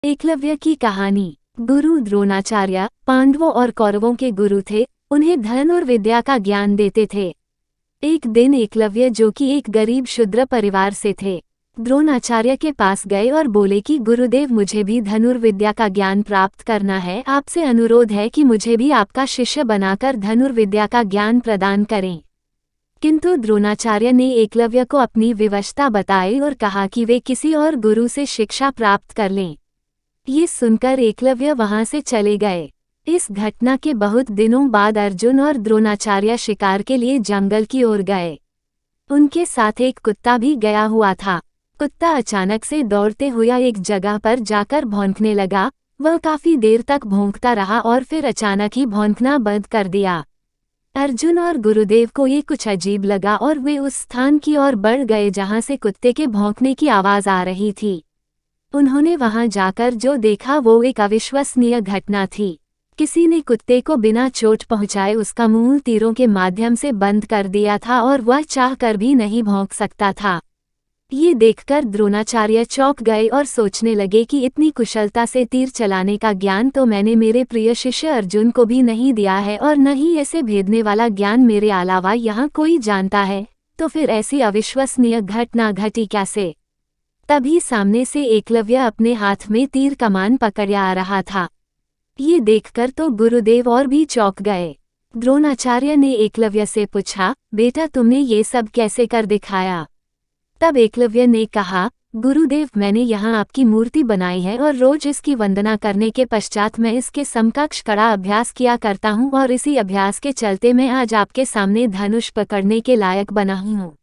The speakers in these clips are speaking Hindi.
एकलव्य की कहानी। गुरु द्रोणाचार्य पांडवों और कौरवों के गुरु थे। उन्हें धन और विद्या का ज्ञान देते थे। एक दिन एकलव्य, जो कि एक गरीब शूद्र परिवार से थे, द्रोणाचार्य के पास गए और बोले कि गुरुदेव, मुझे भी धनुर्विद्या का ज्ञान प्राप्त करना है। आपसे अनुरोध है कि मुझे भी आपका शिष्य बनाकर धनुर्विद्या का ज्ञान प्रदान करें। किंतु द्रोणाचार्य ने एकलव्य को अपनी विवशता बताई और कहा कि वे किसी और गुरु से शिक्षा प्राप्त कर लें। ये सुनकर एकलव्य वहां से चले गए। इस घटना के बहुत दिनों बाद अर्जुन और द्रोणाचार्य शिकार के लिए जंगल की ओर गए। उनके साथ एक कुत्ता भी गया हुआ था। कुत्ता अचानक से दौड़ते हुए एक जगह पर जाकर भौंकने लगा। वह काफी देर तक भौंकता रहा और फिर अचानक ही भौंकना बंद कर दिया। अर्जुन और गुरुदेव को ये कुछ अजीब लगा और वे उस स्थान की ओर बढ़ गए जहां से कुत्ते के भौंकने की आवाज आ रही थी। उन्होंने वहां जाकर जो देखा वो एक अविश्वसनीय घटना थी। किसी ने कुत्ते को बिना चोट पहुंचाए उसका मुंह तीरों के माध्यम से बंद कर दिया था और वह चाहकर भी नहीं भौंक सकता था। ये देखकर द्रोणाचार्य चौंक गए और सोचने लगे कि इतनी कुशलता से तीर चलाने का ज्ञान तो मैंने मेरे प्रिय शिष्य अर्जुन को भी नहीं दिया है, और न ही ऐसे भेदने वाला ज्ञान मेरे अलावा यहाँ कोई जानता है। तो फिर ऐसी अविश्वसनीय घटना घटी कैसे? तभी सामने से एकलव्य अपने हाथ में तीर कमान पकड़े आ रहा था। ये देखकर तो गुरुदेव और भी चौंक गए। द्रोणाचार्य ने एकलव्य से पूछा, बेटा, तुमने ये सब कैसे कर दिखाया? तब एकलव्य ने कहा, गुरुदेव, मैंने यहाँ आपकी मूर्ति बनाई है और रोज इसकी वंदना करने के पश्चात मैं इसके समकक्ष कड़ा अभ्यास किया करता हूँ, और इसी अभ्यास के चलते मैं आज आपके सामने धनुष पकड़ने के लायक बना हूँ।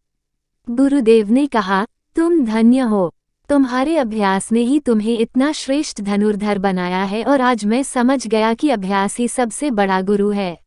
गुरुदेव ने कहा, तुम धन्य हो। तुम्हारे अभ्यास ने ही तुम्हें इतना श्रेष्ठ धनुर्धर बनाया है, और आज मैं समझ गया कि अभ्यास ही सबसे बड़ा गुरु है।